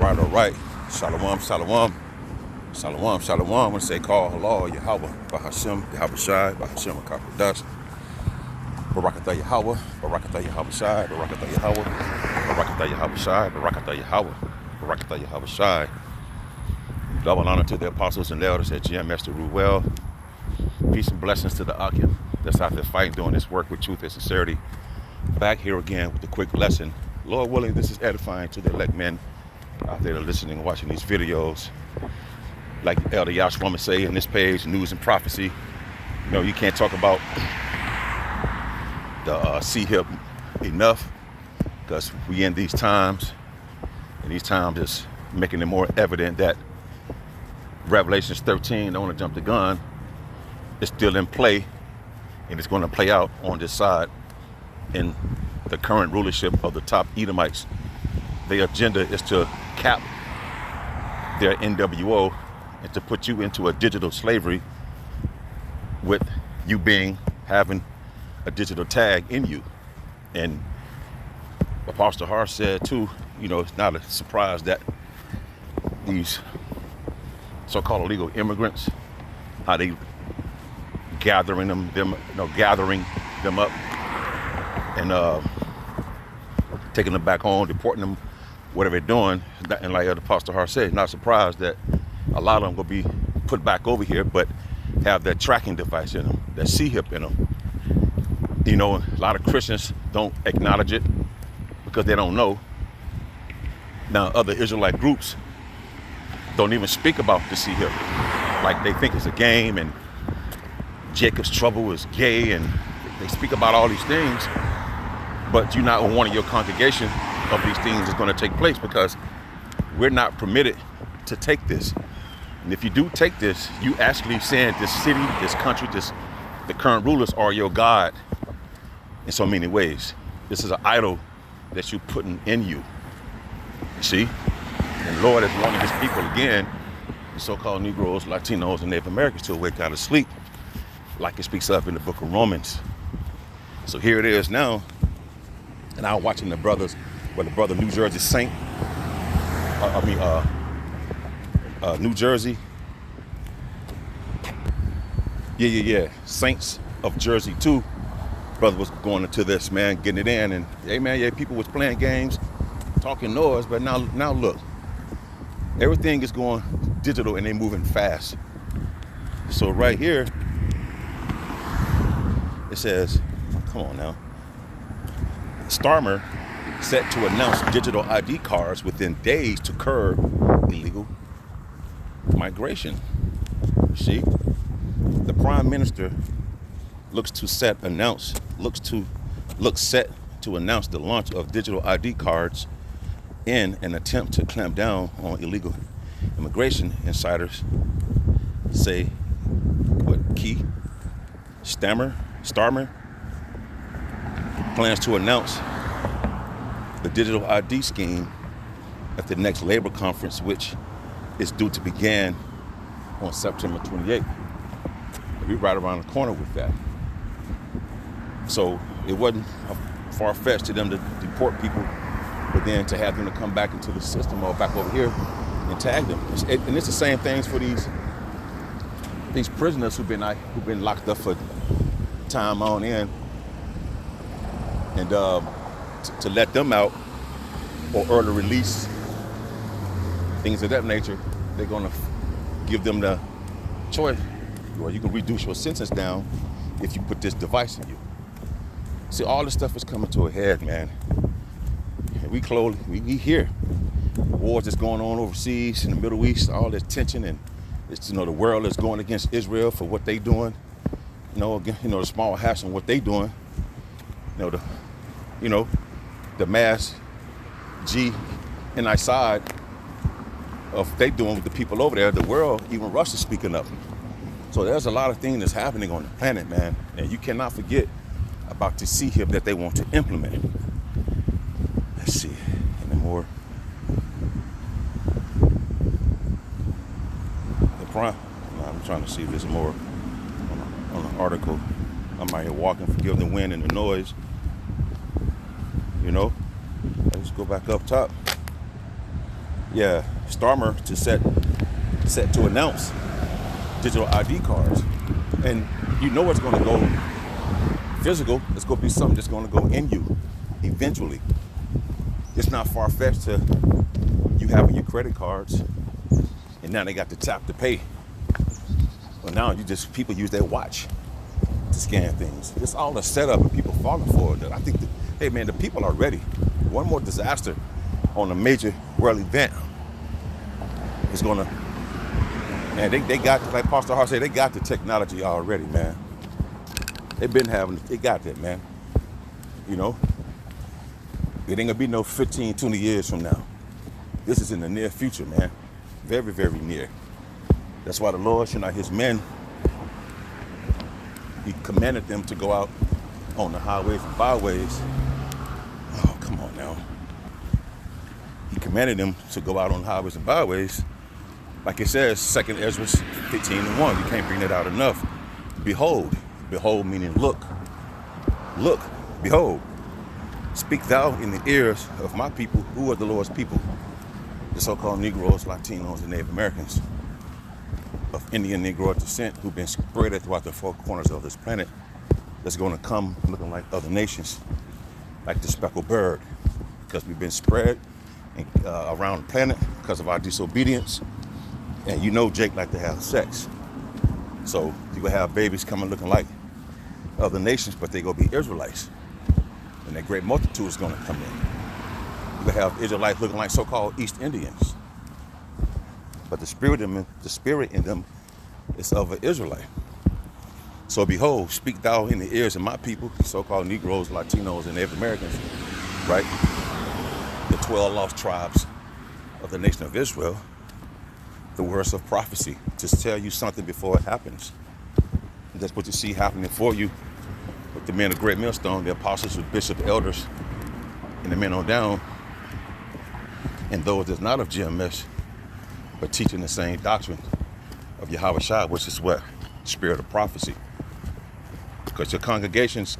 All right. Shalom, shalom. Shalom, shalom. I want to say call Allah, Yahweh, Bahashem, Yahweh Shai, Bahashem, Akakodash. Barakatah Yahweh, Barakatah Yahweh Shai, Barakatah Yahweh, Barakatah Yahweh Shai, Barakatah Yahweh, Barakatah Yahweh Shai. Double honor to the apostles and elders at GM Master Ruel. Peace and blessings to the Akim that's out there fighting, doing this work with truth and sincerity. Back here again with a quick lesson. Lord willing, this is edifying to the elect men out there listening and watching these videos. Like Elder Yashua would say in this page, News and Prophecy. You know, you can't talk about the C-Hip enough, because we in these times, and these times is making it more evident that Revelations 13, don't want to jump the gun, is still in play, and it's going to play out on this side in the current rulership of the top Edomites. Their agenda is to cap their NWO and to put you into a digital slavery, with you having a digital tag in you. And Apostle Hart said too, you know, it's not a surprise that these so-called illegal immigrants, how they gathering them up and taking them back home, deporting them, whatever they're doing. And like the Apostle Hart said, not surprised that a lot of them will be put back over here, but have that tracking device in them, that C-Hip in them. You know, a lot of Christians don't acknowledge it because they don't know. Now, other Israelite groups don't even speak about the C-Hip. Like they think it's a game, and Jacob's trouble is gay, and they speak about all these things, but you're not warning your congregation of these things that's going to take place, because we're not permitted to take this. And if you do take this, you actually saying this city, this country, the current rulers are your God in so many ways. This is an idol that you're putting in you. You see? And Lord is warning his people again, the so-called Negroes, Latinos, and Native Americans, to wake out of sleep, like it speaks of in the book of Romans. So here it is now, and I'm watching the brothers, the brother New Jersey Saint, New Jersey, Saints of Jersey too. Brother was going into this, man, getting it in, and hey man, yeah, people was playing games, talking noise, but now look, everything is going digital and they moving fast. So right here, it says, come on now, Starmer set to announce digital ID cards within days to curb illegal migration. See, the Prime Minister looks set to announce the launch of digital ID cards in an attempt to clamp down on illegal immigration. Insiders say Starmer plans to announce the digital ID scheme at the next labor conference, which is due to begin on September 28th. We're right around the corner with that. So it wasn't far-fetched to them to deport people, but then to have them to come back into the system or back over here and tag them. And it's the same things for these prisoners who've been locked up for time on end, and to let them out or early release, things of that nature. They're gonna give them the choice, or you can reduce your sentence down if you put this device in you. See, all this stuff is coming to a head, man. And we hear wars that's going on overseas in the Middle East, all this tension, and it's, you know, the world is going against Israel for what they doing. The small hats on what they doing. The mass G and I side of they doing with the people over there. The world, even Russia's speaking up. So there's a lot of things that's happening on the planet, man. And you cannot forget about the C-Hip that they want to implement. Let's see, any more? I'm trying to see if there's more on the article. I'm out here walking, forgive the wind and the noise. You know, let's go back up top. Yeah, Starmer to set to announce digital ID cards. And you know it's going to go physical. It's going to be something that's going to go in you eventually. It's not far-fetched to you having your credit cards, and now they got the tap to pay. Well, now people use their watch to scan things. It's all a setup and people falling for it. I think hey man, the people are ready. One more disaster on a major world event is gonna, man, they got, like Pastor Hart said, they got the technology already, man. They got that, man. You know, it ain't gonna be no 15, 20 years from now. This is in the near future, man. Very, very near. That's why the Lord, his men, he commanded them to go out on the highways and byways. Oh, come on now. He commanded them to go out on highways and byways. Like it says, 2 Ezra 15:1. You can't bring that out enough. Behold. Behold meaning look. Look. Behold. Speak thou in the ears of my people, who are the Lord's people. The so-called Negroes, Latinos, and Native Americans of Indian Negro descent who've been spread throughout the four corners of this planet, that's going to come looking like other nations, like the speckled bird, because we've been spread around the planet because of our disobedience. And you know Jake like to have sex. So you're going to have babies coming looking like other nations, but they're going to be Israelites. And that great multitude is going to come in. You're going to have Israelites looking like so-called East Indians. But the spirit in them is of an Israelite. So behold, speak thou in the ears of my people, so-called Negroes, Latinos, and Native Americans, right? The 12 lost tribes of the nation of Israel, the words of prophecy, to tell you something before it happens. And that's what you see happening for you with the men of Great Millstone, the apostles, the bishops, elders, and the men on down, and those that's not of GMS, but teaching the same doctrine of Yahweh Shai, which is what? Spirit of prophecy. Because your congregations,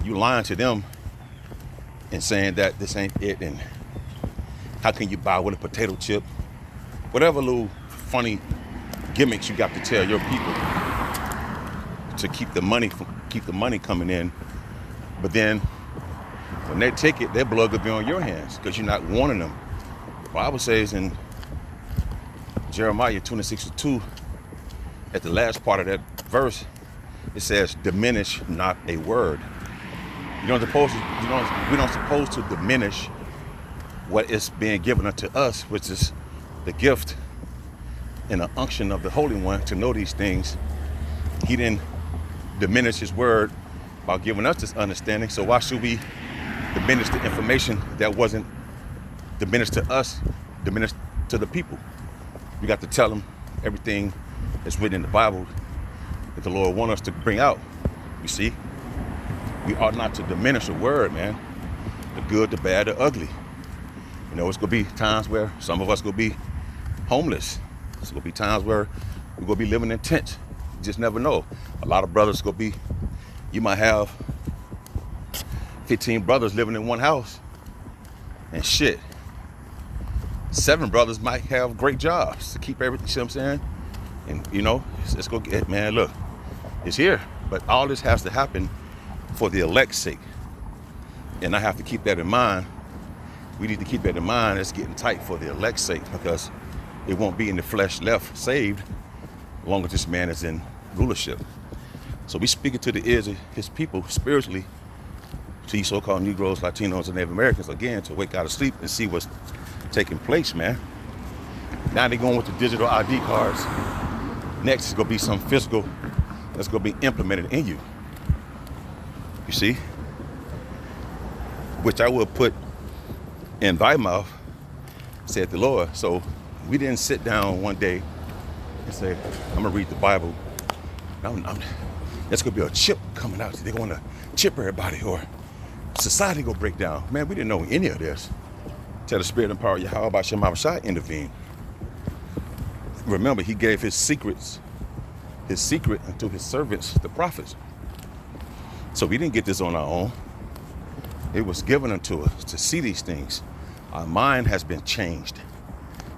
you lying to them and saying that this ain't it, and how can you buy with a potato chip? Whatever little funny gimmicks you got to tell your people to keep the money coming in. But then when they take it, their blood will be on your hands because you're not warning them. The Bible says in Jeremiah 26:2, at the last part of that verse, it says, diminish not a word. We don't supposed to diminish what is being given unto us, which is the gift and the unction of the Holy One to know these things. He didn't diminish his word by giving us this understanding. So why should we diminish the information that wasn't diminished to us, diminished to the people? We got to tell them everything that's written in the Bible that the Lord wants us to bring out. You see, we ought not to diminish a word, man. The good, the bad, the ugly. You know, it's gonna be times where some of us gonna be homeless. It's gonna be times where we're gonna be living in tents. You just never know. A lot of brothers gonna be, you might have 15 brothers living in one house, and shit, 7 brothers might have great jobs to keep everything, you see what I'm saying? And you know, it's gonna get, man, look, it's here. But all this has to happen for the elect's sake. And I have to keep that in mind. We need to keep that in mind. It's getting tight for the elect's sake, because it won't be in the flesh left saved as long as this man is in rulership. So we speaking to the ears of his people spiritually, to these so-called Negroes, Latinos, and Native Americans, again, to wake out of sleep and see what's taking place, man. Now they're going with the digital ID cards. Next is going to be some physical that's going to be implemented in you. You see? Which I will put in thy mouth, said the Lord. So we didn't sit down one day and say, I'm going to read the Bible. There's going to be a chip coming out. They're going to chip everybody, or society going to break down. Man, we didn't know any of this. Tell the Spirit and power of Yahweh by Shem Shai intervene. Remember, he gave his secret unto his servants, the prophets. So we didn't get this on our own. It was given unto us to see these things. Our mind has been changed.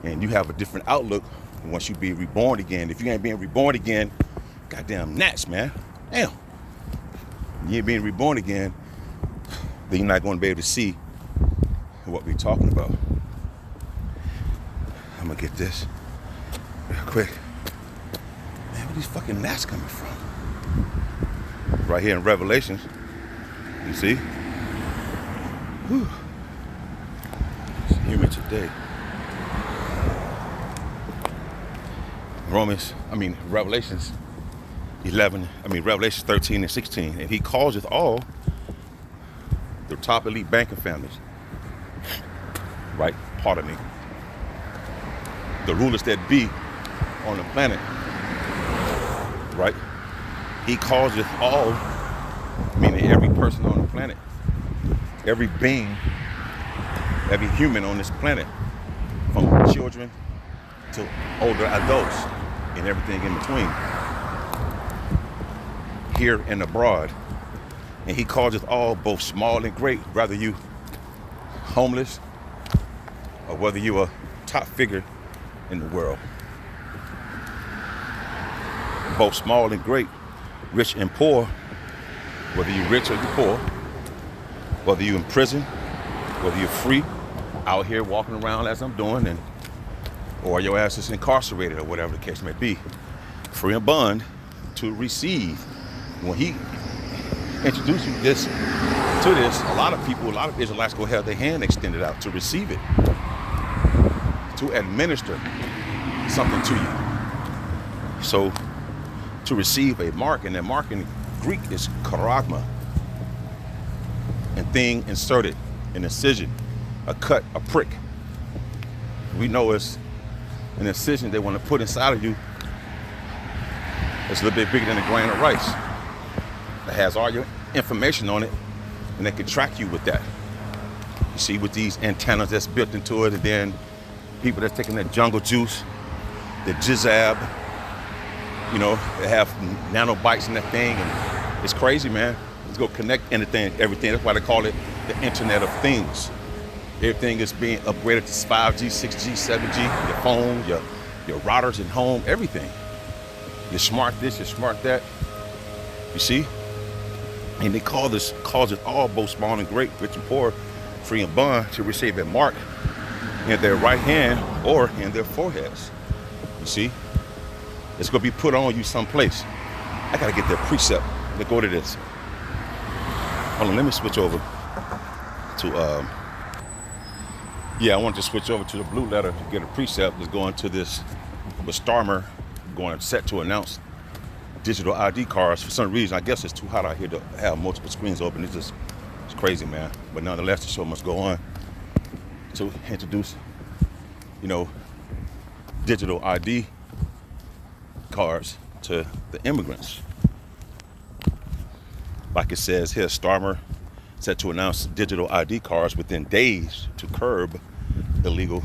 And you have a different outlook once you be reborn again. If you ain't being reborn again, goddamn gnats, man. Damn. You ain't being reborn again, then you're not going to be able to see what we're talking about. I'm going to get this real quick. Man, where these fucking gnats coming from? Right here in Revelations. You see? Whew. It's humid today. Revelations 13 and 16. And he causeth all the top elite banking families, right? Pardon me. The rulers that be on the planet, right? He causeth all, meaning every person on the planet, every being, every human on this planet, from children to older adults and everything in between, here and abroad. And he causeth all, both small and great, whether you homeless or whether you a top figure in the world. Both small and great, rich and poor, whether you're rich or you're poor, whether you're in prison, whether you're free, out here walking around as I'm doing, or your ass is incarcerated or whatever the case may be, free and bond to receive. When he introduced you to this, a lot of Israelites go have their hand extended out to receive it, to administer something to you. So to receive a mark, and that mark in Greek is charagma, and thing inserted, an incision, a cut, a prick. We know it's an incision they want to put inside of you. It's a little bit bigger than a grain of rice. It has all your information on it, and they can track you with that. You see, with these antennas that's built into it, and then people that's taking that jungle juice, the jizab, you know, they have nanobites in that thing, and it's crazy, man. It's gonna connect everything. That's why they call it the Internet of Things. Everything is being upgraded to 5G, 6G, 7G, your phone, your routers at home, everything. You're smart this, you're smart that. You see? And they cause it all, both small and great, rich and poor, free and bond, to receive a mark in their right hand or in their foreheads. You see? It's going to be put on you someplace. I got to get that precept. Let's go to this. Hold on, let me switch over to, I want to switch over to the blue letter to get a precept. Let's go into this with Starmer going set to announce digital ID cards. For some reason, I guess it's too hot out here to have multiple screens open. It's crazy, man. But nonetheless, the show must go on to introduce, digital ID cards to the immigrants. Like it says here, Starmer set to announce digital ID cards within days to curb illegal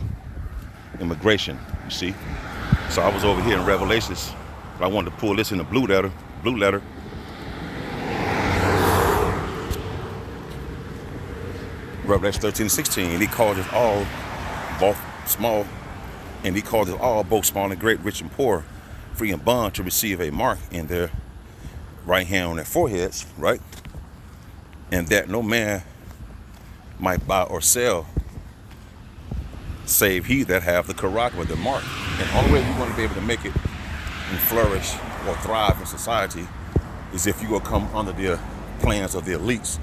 immigration. You see? So I was over here in Revelations. I wanted to pull this in the blue letter. Revelation 13 and 16. And he called us all, both small, and he called us all, both small and great, rich and poor, free and bond, to receive a mark in their right hand on their foreheads, right? And that no man might buy or sell, save he that have the charagma, the mark. And the only way you're going to be able to make it and flourish or thrive in society is if you will come under the plans of the elites,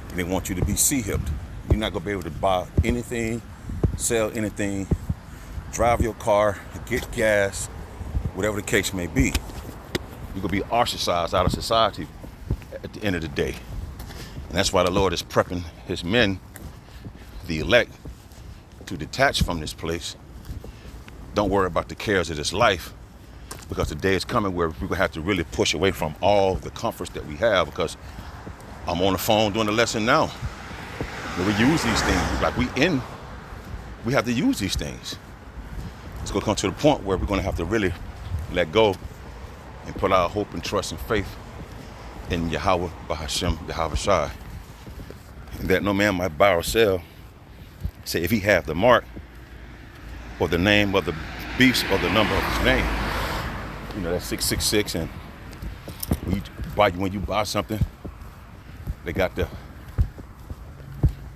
and they want you to be C-hipped. You're not going to be able to buy anything, sell anything, drive your car, get gas, whatever the case may be. You're going to be ostracized out of society at the end of the day. And that's why the Lord is prepping his men, the elect, to detach from this place. Don't worry about the cares of this life, because the day is coming where we're going to have to really push away from all the comforts that we have, because I'm on the phone doing the lesson now. We use these things. We have to use these things. It's going to come to the point where we're going to have to really let go and put our hope and trust and faith in Yahweh, Bahashem, Yahweh Shai. And that no man might buy or sell. Say, if he have the mark, or the name of the beast or the number of his name. You know, that's 666. And when you buy something, they got the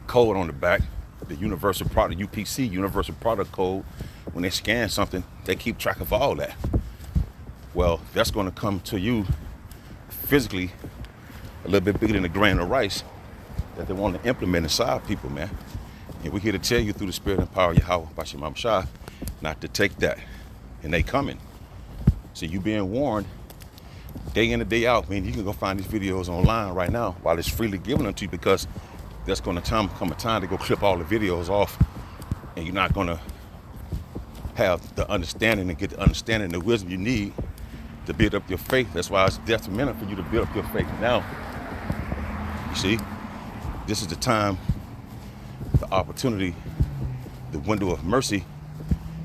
code on the back, the universal product, UPC, universal product code. When they scan something, they keep track of all that. Well, that's going to come to you physically a little bit bigger than a grain of rice that they want to implement inside people, man. And we're here to tell you through the spirit and power of Yahweh Bashim Amshah not to take that. And they coming. So you being warned day in and day out. Man, you can go find these videos online right now while it's freely given them to you, because there's going to come a time to go clip all the videos off, and you're not going to have the understanding and get the understanding and the wisdom you need to build up your faith. That's why it's detrimental for you to build up your faith now. You see, this is the time, the opportunity, the window of mercy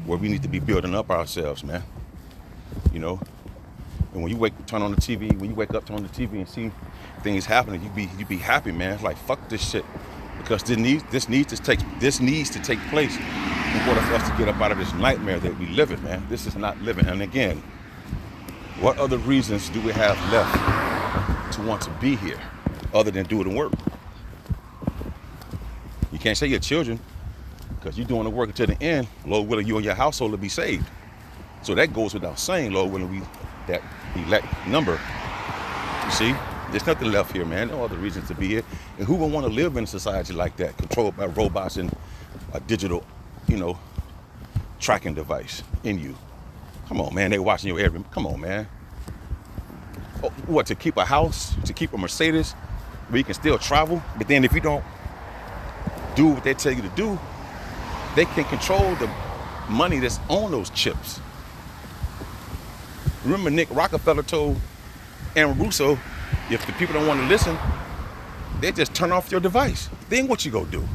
where we need to be building up ourselves, man. You know, and when you turn on the TV, when you wake up, turn on the TV and see things happening, you be happy, man. It's like, fuck this shit, because this needs to take place in order for us to get up out of this nightmare that we live in, man. This is not living. And again, what other reasons do we have left to want to be here other than do it and work? You can't say your children, because you're doing the work until the end. Lord willing, you and your household will be saved. So that goes without saying, Lord willing, that elect number. You see, there's nothing left here, man. No other reasons to be here. And who would want to live in a society like that, controlled by robots and a digital, tracking device in you? Come on, man. They watching your every. Come on, man. Oh, what, to keep a house, to keep a Mercedes, where you can still travel? But then if you don't do what they tell you to do, they can control the money that's on those chips. Remember, Nick Rockefeller told Aaron Russo, if the people don't want to listen, they just turn off your device. Then what you go do?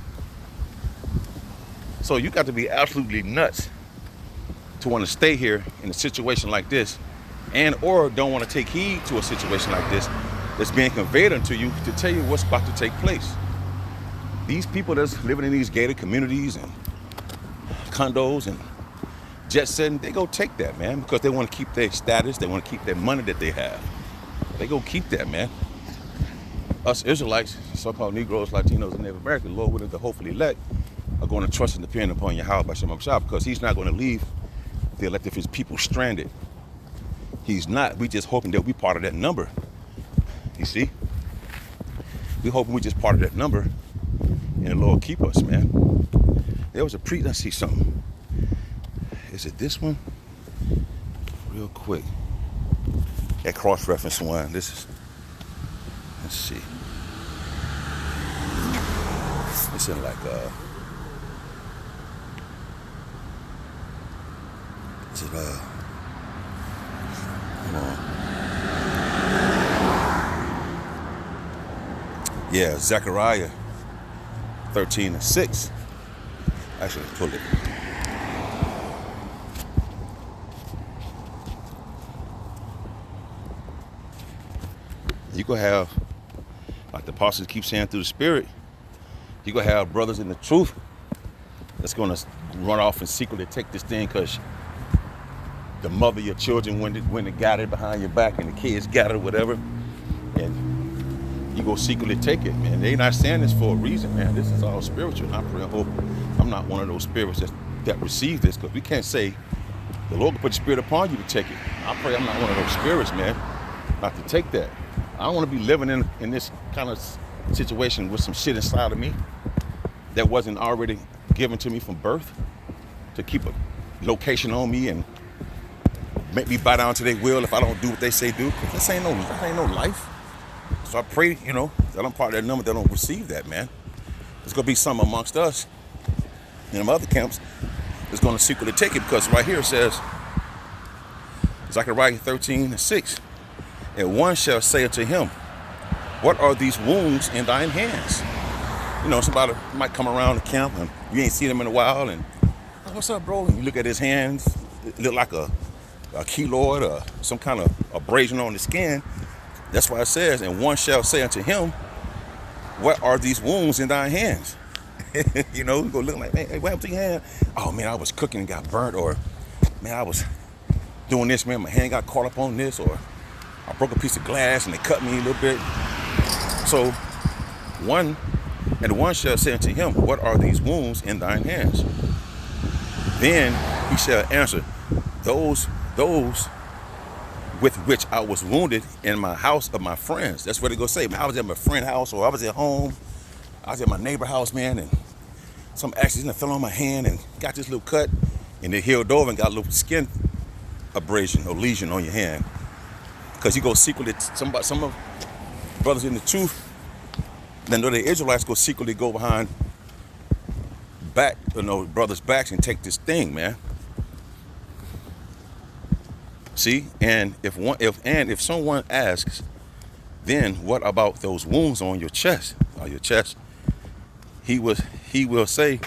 So you got to be absolutely nuts to want to stay here in a situation like this, and or don't want to take heed to a situation like this that's being conveyed unto you to tell you what's about to take place. These people that's living in these gated communities and condos and jet setting, they go take that, man, because they want to keep their status, they want to keep their money that they have. They go keep that, man. Us Israelites, so-called Negroes, Latinos, and Native Americans, Lord willing, to hopefully elect, are going to trust and depend upon Yahweh Bashim Amshah, because he's not going to leave the elected his people stranded. He's not. We just hoping that we part of that number. You see? We hoping we just part of that number, and the Lord keep us, man. There was a let's see something. Is it this one? Real quick. That cross-reference one. This is, let's see. It's in like is it come on. Yeah, Zechariah 13:6. Actually, pull it. You gonna have, like the apostles keep saying through the spirit, you gonna have brothers in the truth that's gonna run off and secretly take this thing because the mother of your children went and got it behind your back, and the kids got it or whatever, and you go secretly take it, man. They not saying this for a reason, man. This is all spiritual. And I pray and hope I'm not one of those spirits that receive this, because we can't say the Lord will put the spirit upon you to take it. I pray I'm not one of those spirits, man, not to take that. I don't want to be living in this kind of situation with some shit inside of me that wasn't already given to me from birth, to keep a location on me and make me bow down to their will if I don't do what they say do. This ain't no life. So I pray, that I'm part of that number that don't receive that, man. There's gonna be some amongst us in them other camps that's gonna secretly take it, because right here it says, Zechariah 13:6. And one shall say unto him, what are these wounds in thine hands? Somebody might come around the camp and you ain't seen him in a while, and oh, what's up, bro? And you look at his hands, it look like a keloid or some kind of abrasion on the skin. That's why it says, and one shall say unto him, what are these wounds in thine hands? You know, you go look like, man, hey, what happened to your hand? Oh man, I was cooking and got burnt, or man, I was doing this, man, my hand got caught up on this, or I broke a piece of glass and they cut me a little bit. So one shall say unto him, what are these wounds in thine hands? Then he shall answer, those with which I was wounded in my house of my friends. That's what they go say. Man, I was at my friend's house, or I was at home. I was at my neighbor's house, man, and some accident fell on my hand and got this little cut, and it healed over and got a little skin abrasion or lesion on your hand. Because you go secretly, some of brothers in the truth, they know the Israelites go secretly go behind brothers' backs and take this thing, man. See, and if someone asks, then what about those wounds on your chest? On your chest, he will say,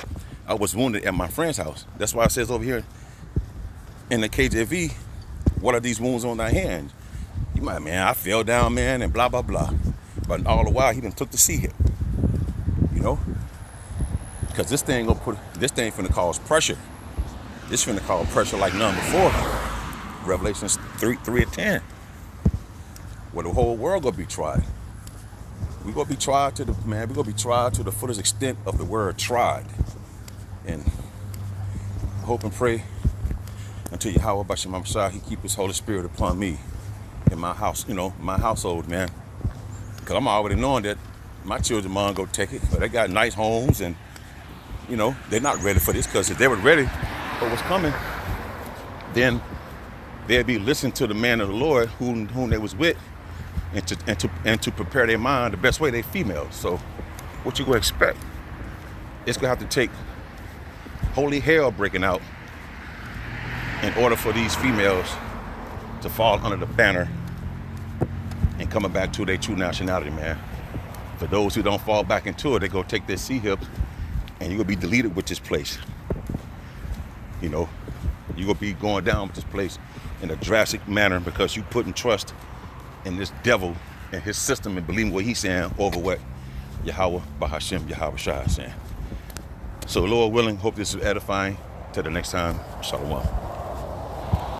I was wounded at my friend's house. That's why it says over here in the KJV, what are these wounds on thy hand? You might, man, I fell down, man, and blah blah blah. But all the while he done took the sea hip. You know? Because this thing finna cause pressure. This finna cause pressure like none before. Revelations 3:10. Where the whole world gonna be tried. We're gonna be tried to the fullest extent of the word tried. And I hope and pray until Yahweh Basham Messiah, he keep his Holy Spirit upon me in my house, my household, man. Because I'm already knowing that my children mom go take it, but they got nice homes, and they're not ready for this. Because if they were ready for what's coming, then they'd be listening to the man of the Lord whom they was with, and to prepare their mind the best way. They females, so what you gonna expect? It's gonna have to take holy hell breaking out in order for these females to fall under the banner and coming back to their true nationality, man. For those who don't fall back into it, they go take their sea hips, and you're gonna be deleted with this place. You're gonna be going down with this place in a drastic manner because you putting trust in this devil and his system and believing what he's saying over what Yahweh Bahashim Yahweh Shai is saying. So Lord willing, hope this is edifying. Till the next time, Shalom.